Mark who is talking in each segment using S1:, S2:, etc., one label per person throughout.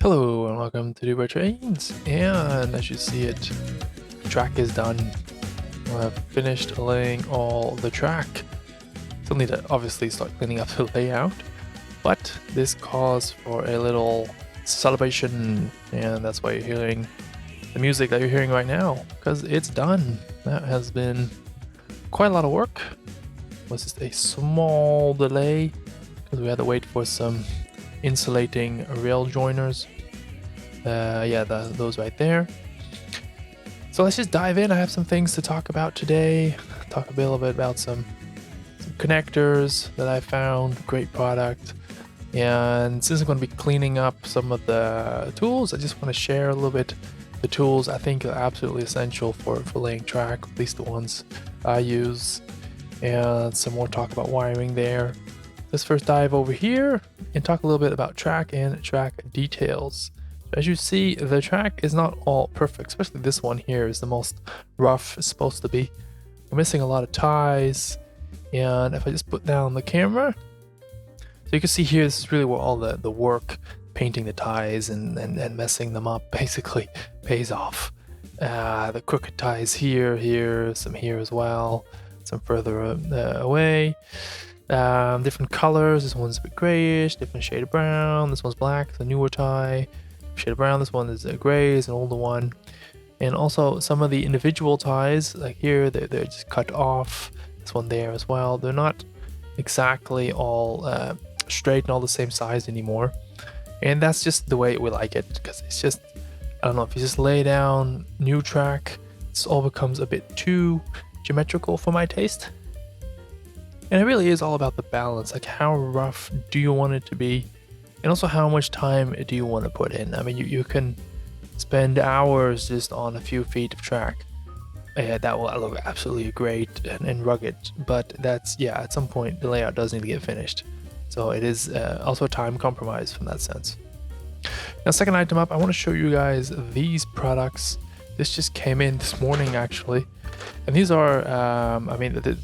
S1: Hello and welcome to Dubai Trains, and as you see it, the track is done. I've finished laying all the track. Still need to obviously start cleaning up the layout, but this calls for a little celebration, and that's why you're hearing the music that you're hearing right now, because it's done. That has been quite a lot of work. It was just a small delay because we had to wait for some insulating rail joiners. Those right there. So let's just dive in. I have some things to talk about today. Talk a little bit about some connectors that I found. Great product. And since I'm going to be cleaning up some of the tools, I just want to share a little bit the tools I think are absolutely essential for laying track, at least the ones I use. And some more talk about wiring there. Let's first dive over here and talk a little bit about track and track details. As you see, the track is not all perfect, especially this one here is the most rough it's supposed to be. We're missing a lot of ties, and if I just put down the camera, so you can see here, this is really where all the work, painting the ties and messing them up basically pays off. The crooked ties here, some here as well, some further away. Different colors, this one's a bit grayish, different shade of brown, this one's black, the newer tie. Shade of brown, this one is a gray, is an older one. And also some of the individual ties, like here, they're just cut off. This one there as well. They're not exactly all straight and all the same size anymore. And that's just the way we like it, because it's just, I don't know, if you just lay down new track, this all becomes a bit too geometrical for my taste. And it really is all about the balance, like how rough do you want it to be? And also, how much time do you want to put in? I mean, you can spend hours just on a few feet of track. That will look absolutely great and rugged, but that's, yeah, at some point the layout does need to get finished. So it is also a time compromise from that sense. Now, second item up, I want to show you guys these products. This just came in this morning, actually. And these are,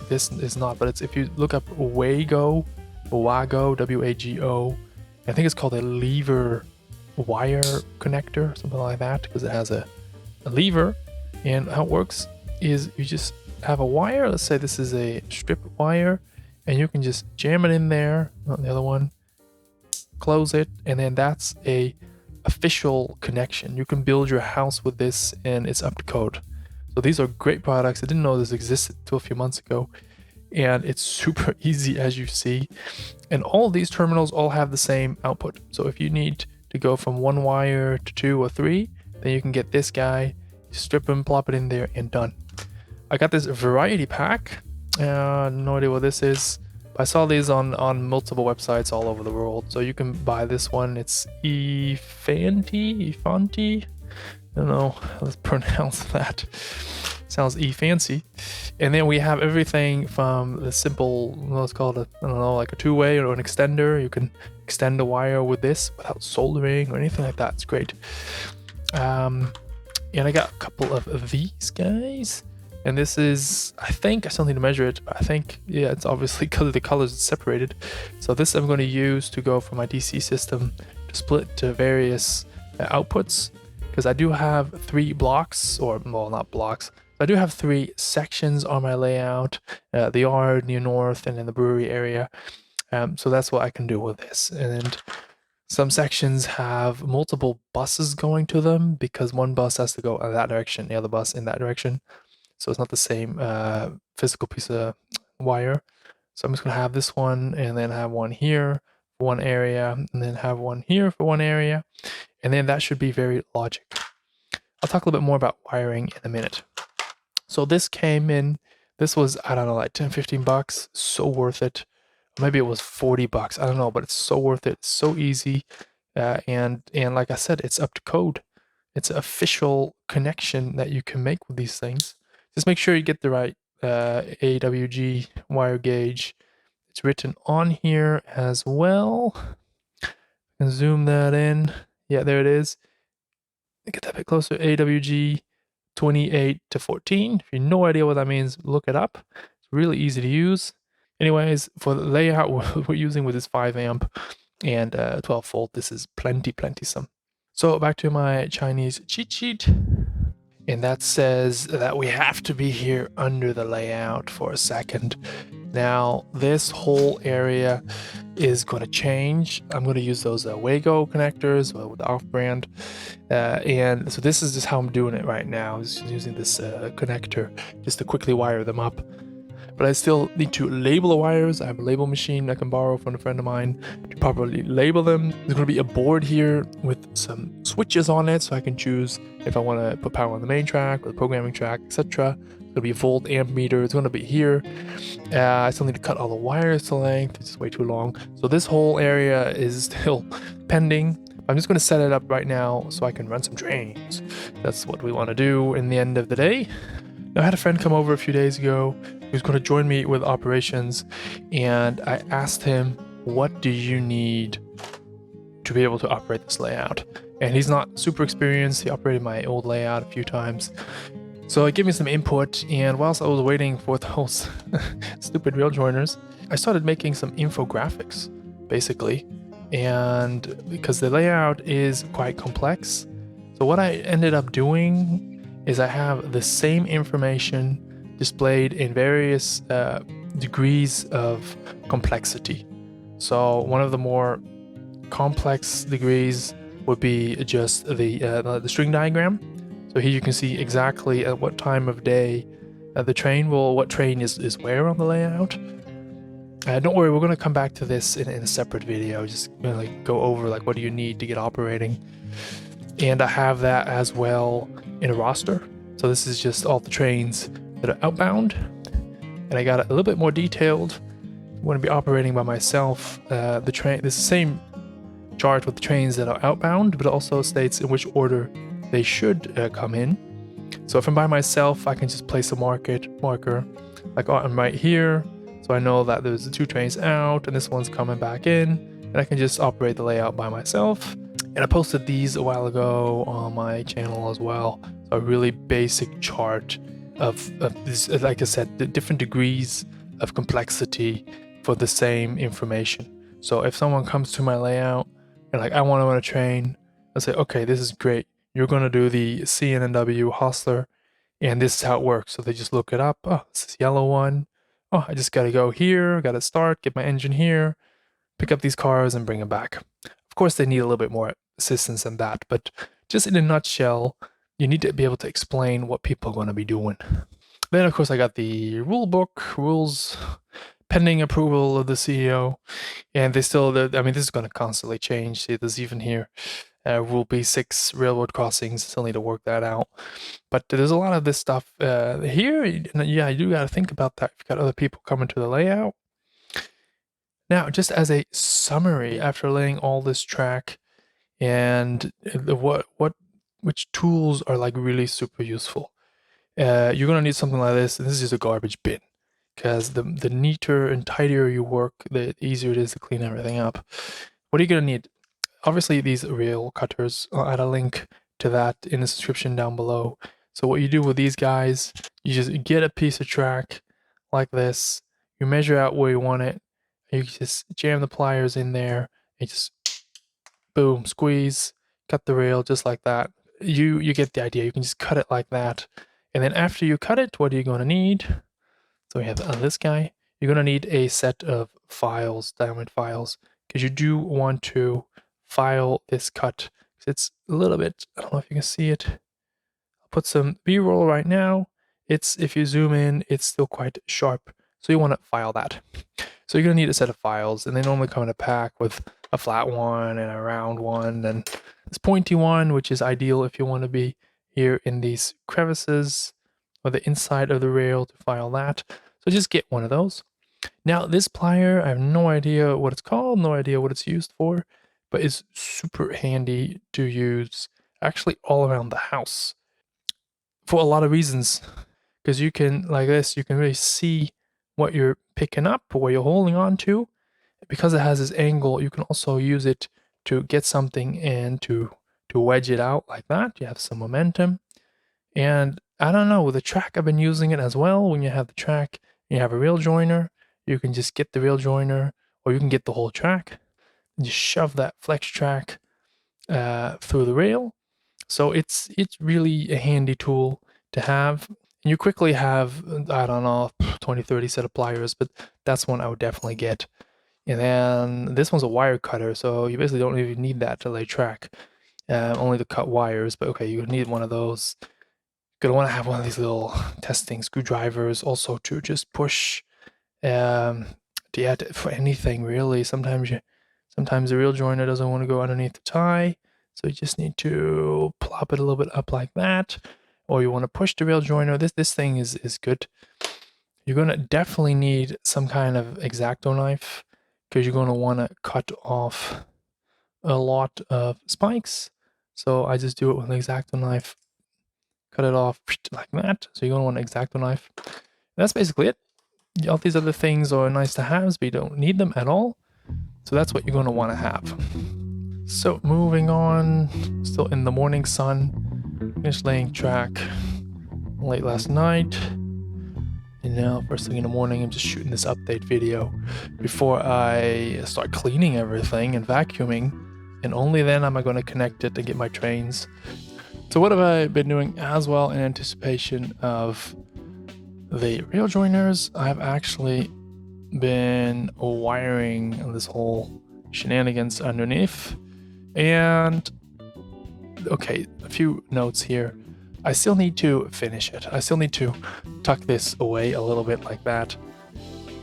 S1: this is not, but it's, if you look up Wago, W-A-G-O, I think it's called a lever wire connector, something like that, because it has a lever. And how it works is you just have a wire. Let's say this is a strip wire, and you can just jam it in there on the other one, close it, and then that's a official connection. You can build your house with this, and it's up to code. So these are great products. I didn't know this existed till a few months ago. And it's super easy, as you see, and all of these terminals all have the same output. So if you need to go from one wire to 2 or 3, then you can get this guy, strip him, plop it in there, and done. I got this variety pack, no idea what this is, but I saw these on multiple websites all over the world, so you can buy this one. It's Efanti, I don't know how to pronounce that. Sounds fancy. And then we have everything from the simple, let's call it I don't know, like a two-way or an extender. You can extend the wire with this without soldering or anything like that. It's great. And I got a couple of these guys. And this is, I think, I still need to measure it, but I think, yeah, it's obviously because the colors are separated. So this I'm going to use to go from my DC system to split to various outputs. Because I do have 3 blocks, or, well, not blocks. I do have 3 sections on my layout, the yard, near north, and in the brewery area. So that's what I can do with this. And some sections have multiple buses going to them, because one bus has to go in that direction, the other bus in that direction. So it's not the same physical piece of wire. So I'm just going to have this one, and then have one here for one area, and then have one here for one area. And then that should be very logic. I'll talk a little bit more about wiring in a minute. So this came in, this was, I don't know, like 10, 15 bucks, so worth it. Maybe it was 40 bucks, I don't know, but it's so worth it, so easy. And like I said, it's up to code. It's an official connection that you can make with these things. Just make sure you get the right AWG wire gauge. It's written on here as well. I can zoom that in. Yeah, there it is. Get that a bit closer. AWG 28 to 14. If you have no idea what that means, look it up. It's really easy to use. Anyways, for the layout we're using with this 5 amp and 12 volt, this is plenty some. So back to my Chinese cheat sheet. And that says that we have to be here under the layout for a second. Now, this whole area is going to change. I'm going to use those Wago connectors with the off-brand. And so this is just how I'm doing it right now, is using this connector just to quickly wire them up. But I still need to label the wires. I have a label machine I can borrow from a friend of mine to properly label them. There's going to be a board here with some switches on it, so I can choose if I want to put power on the main track or the programming track, etc. It's going to be a volt amp meter. It's going to be here. I still need to cut all the wires to length. It's just way too long. So this whole area is still pending. I'm just going to set it up right now so I can run some trains. That's what we want to do in the end of the day. Now, I had a friend come over a few days ago who was going to join me with operations, and I asked him, what do you need to be able to operate this layout? And he's not super experienced. He operated my old layout a few times. So he gave me some input, and whilst I was waiting for those stupid rail joiners, I started making some infographics, basically. And because the layout is quite complex, so what I ended up doing is I have the same information displayed in various degrees of complexity. So one of the more complex degrees would be just the string diagram. So here you can see exactly at what time of day what train is where on the layout. Don't worry, we're going to come back to this in a separate video. Just gonna go over what do you need to get operating. And I have that as well in a roster. So this is just all the trains that are outbound. And I got it a little bit more detailed. I'm going to be operating by myself. This is the same chart with the trains that are outbound, but it also states in which order they should come in. So if I'm by myself, I can just place a marker I'm right here. So I know that there's 2 trains out and this one's coming back in. And I can just operate the layout by myself. And I posted these a while ago on my channel as well. So a really basic chart of this, like I said, the different degrees of complexity for the same information. So if someone comes to my layout and I want to run a train, I say, okay, this is great. You're going to do the CNNW hostler, and this is how it works. So they just look it up. Oh, this is yellow one. Oh, I just got to go here, got to start, get my engine here, pick up these cars and bring them back. Of course, they need a little bit more assistance than that, but just in a nutshell, you need to be able to explain what people are going to be doing. Then, of course, I got the rule book, rules pending approval of the CEO, and this is going to constantly change. See, there's even here Rule B6 railroad crossings. Still need to work that out. But there's a lot of this stuff here. Yeah, you do got to think about that. If you've got other people coming to the layout. Now, just as a summary, after laying all this track and which tools are really super useful, you're gonna need something like this. And this is just a garbage bin, because the neater and tidier you work, the easier it is to clean everything up. What are you gonna need? Obviously, these rail cutters. I'll add a link to that in the description down below. So what you do with these guys, you just get a piece of track like this. You measure out where you want it. You just jam the pliers in there and just boom, squeeze, cut the rail just like that. You get the idea. You can just cut it like that. And then after you cut it, what are you going to need? So we have this guy. You're going to need a set of files, diamond files, because you do want to file this cut. It's a little bit, I don't know if you can see it. I'll put some B-roll right now. If you zoom in, it's still quite sharp. So you want to file that. So you're going to need a set of files, and they normally come in a pack with a flat one and a round one and this pointy one, which is ideal if you want to be here in these crevices or the inside of the rail to file that. So just get one of those. Now this plier, I have no idea what it's called, no idea what it's used for, but it's super handy to use actually all around the house for a lot of reasons. Because you can, like this, you can really see what you're picking up or what you're holding on to. Because it has this angle, you can also use it to get something and to wedge it out like that. You have some momentum. And I don't know, with the track, I've been using it as well. When you have the track, you have a rail joiner, you can just get the rail joiner, or you can get the whole track and just shove that flex track through the rail. So it's really a handy tool to have. You quickly have, I don't know, 20, 30 set of pliers, but that's one I would definitely get. And then this one's a wire cutter, so you basically don't even need that to lay track, only to cut wires. But okay, you need one of those. Gonna want to have one of these little testing screwdrivers also to just push, for anything really. Sometimes the reel joiner doesn't want to go underneath the tie, so you just need to plop it a little bit up like that, or you want to push the reel joiner. This thing is good. You're gonna definitely need some kind of X-Acto knife because you're gonna want to cut off a lot of spikes. So I just do it with an X-Acto knife, cut it off like that. So you're gonna want an X-Acto knife. That's basically it. All these other things are nice to have, but you don't need them at all. So that's what you're gonna want to have. So moving on, still in the morning sun, finished laying track late last night. And now first thing in the morning, I'm just shooting this update video before I start cleaning everything and vacuuming. And only then am I going to connect it and get my trains. So what have I been doing as well in anticipation of the reel joiners? I've actually been wiring this whole shenanigans underneath. And okay, a few notes here. I still need to finish it. I still need to tuck this away a little bit like that.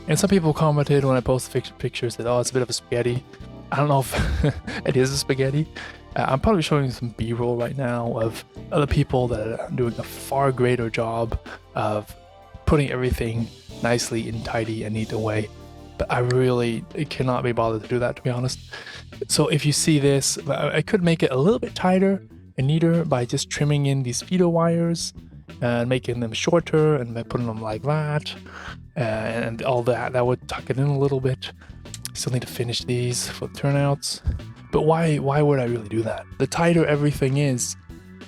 S1: And some people commented when I posted pictures that, oh, it's a bit of a spaghetti. I don't know if it is a spaghetti. I'm probably showing you some B-roll right now of other people that are doing a far greater job of putting everything nicely and tidy and neat away. But I really cannot be bothered to do that, to be honest. So if you see this, I could make it a little bit tighter and neater by just trimming in these feeder wires and making them shorter and by putting them like that, and all that would tuck it in a little bit. Still need to finish these for turnouts, but why would I really do that? The tighter everything is,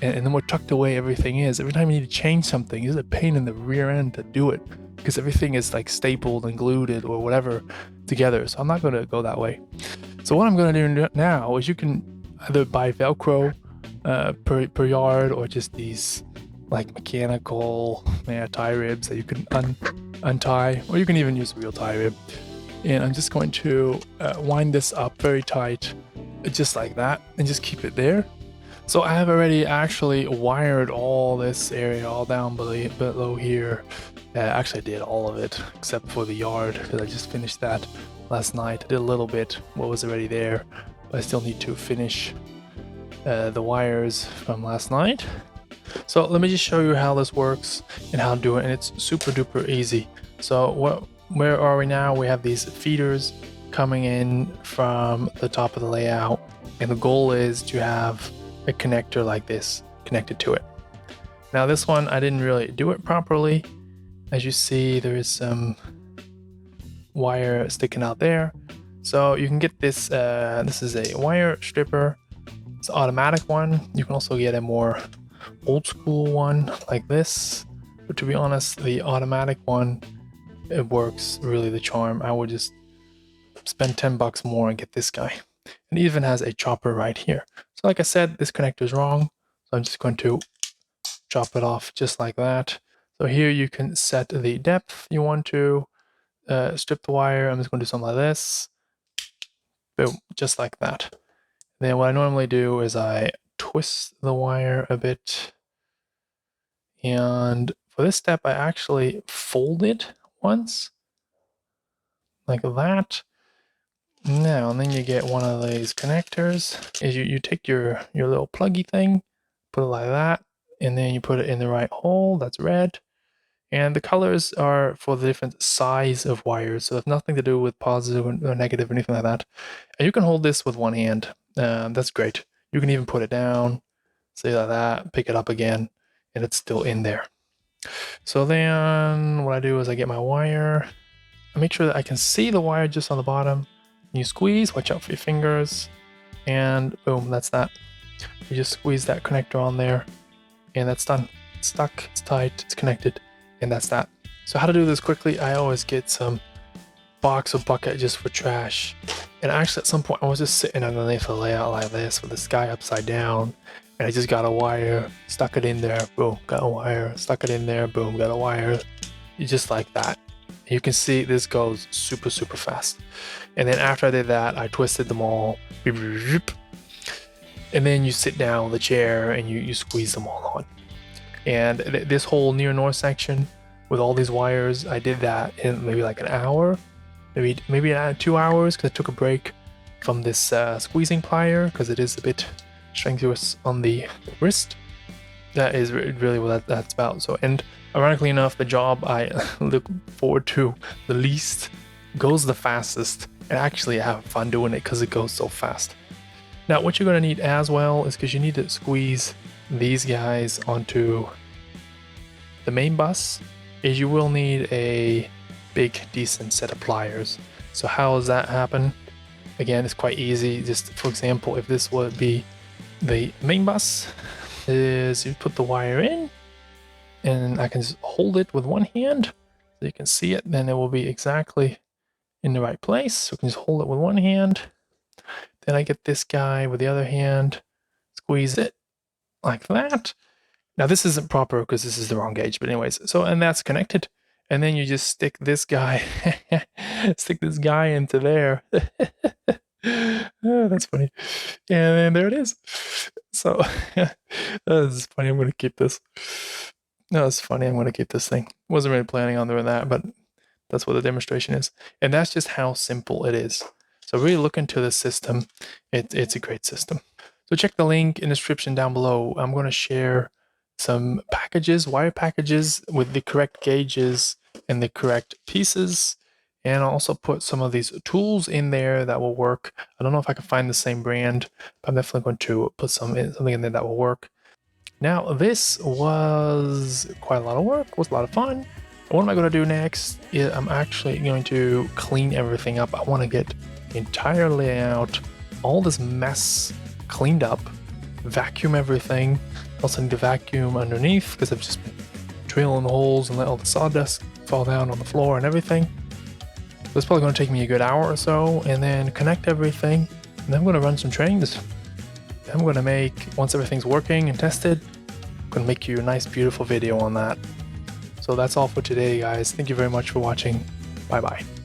S1: and the more tucked away everything is, every time you need to change something, it's a pain in the rear end to do it because everything is like stapled and glued or whatever together. So I'm not going to go that way. So what I'm going to do now is you can either buy Velcro per yard, or just these like mechanical tie ribs that you can untie, or you can even use a real tie rib. And I'm just going to wind this up very tight, just like that, and just keep it there. So I have already actually wired all this area all down below here. Actually I did all of it except for the yard because I just finished that last night. I did a little bit what was already there, but I still need to finish the wires from last night. So let me just show you how this works and how to do it, and it's super duper easy. So where are we now? We have these feeders coming in from the top of the layout, and the goal is to have a connector like this connected to it. Now this one I didn't really do it properly. As you see, there is some wire sticking out there. So you can get this, this is a wire stripper. It's an automatic one. You can also get a more old school one like this. But to be honest, the automatic one, it works really the charm. I would just spend 10 bucks more and get this guy. And it even has a chopper right here. So like I said, this connector is wrong. So I'm just going to chop it off just like that. So here you can set the depth you want to strip the wire. I'm just going to do something like this. Boom, just like that. Then what I normally do is I twist the wire a bit. And for this step, I actually fold it once, like that. Now, and then you get one of these connectors. Is you take your little pluggy thing, put it like that, and then you put it in the right hole. That's red. And the colors are for the different size of wires, so it's nothing to do with positive or negative or anything like that. And you can hold this with one hand. That's great. You can even put it down, say like that, pick it up again, and it's still in there. So then what I do is I get my wire. I make sure that I can see the wire just on the bottom. You squeeze, watch out for your fingers, and boom, that's that. You just squeeze that connector on there, and that's done. It's stuck, it's tight, it's connected. And that's that. So how to do this quickly, I always get some box or bucket just for trash. And actually, at some point, I was just sitting underneath a layout like this with the sky upside down, and I just got a wire, stuck it in there, boom, got a wire, stuck it in there, boom, got a wire, just like that. You can see this goes super, super fast. And then after I did that, I twisted them all, and then you sit down on the chair and you squeeze them all on. And this whole near north section with all these wires, I did that in maybe like an hour, maybe 2 hours, because I took a break from this squeezing plier because it is a bit strenuous on the wrist. That is really what that's about. So, and ironically enough, the job I look forward to the least goes the fastest, and actually I have fun doing it because it goes so fast. Now, what you're going to need as well is, because you need to squeeze these guys onto the main bus, is you will need a big decent set of pliers. So how does that happen? Again, it's quite easy. Just for example, if this would be the main bus, is you put the wire in, and I can just hold it with one hand so you can see it, then it will be exactly in the right place. So I can just hold it with one hand. Then I get this guy with the other hand, squeeze it like that. Now this isn't proper because this is the wrong gauge, but anyways, so, and that's connected. And then you just stick this guy, into there. Oh, that's funny. And then there it is. So this is funny. I'm going to keep this. No, it's funny. I'm going to keep this thing. Wasn't really planning on doing that, but that's what the demonstration is. And that's just how simple it is. So really look into the system. It's a great system. So check the link in the description down below. I'm going to share some packages, wire packages with the correct gauges and the correct pieces. And I'll also put some of these tools in there that will work. I don't know if I can find the same brand, but I'm definitely going to put something in there that will work. Now, this was quite a lot of work, was a lot of fun. What am I going to do next? I'm actually going to clean everything up. I want to get the entire layout, all this mess cleaned up, vacuum everything. Also need to vacuum underneath because I've just been drilling holes and let all the sawdust fall down on the floor and everything. So it's probably going to take me a good hour or so, and then connect everything. And then I'm going to run some trains. I'm going to make, once everything's working and tested, I'm going to make you a nice, beautiful video on that. So that's all for today, guys. Thank you very much for watching. Bye-bye.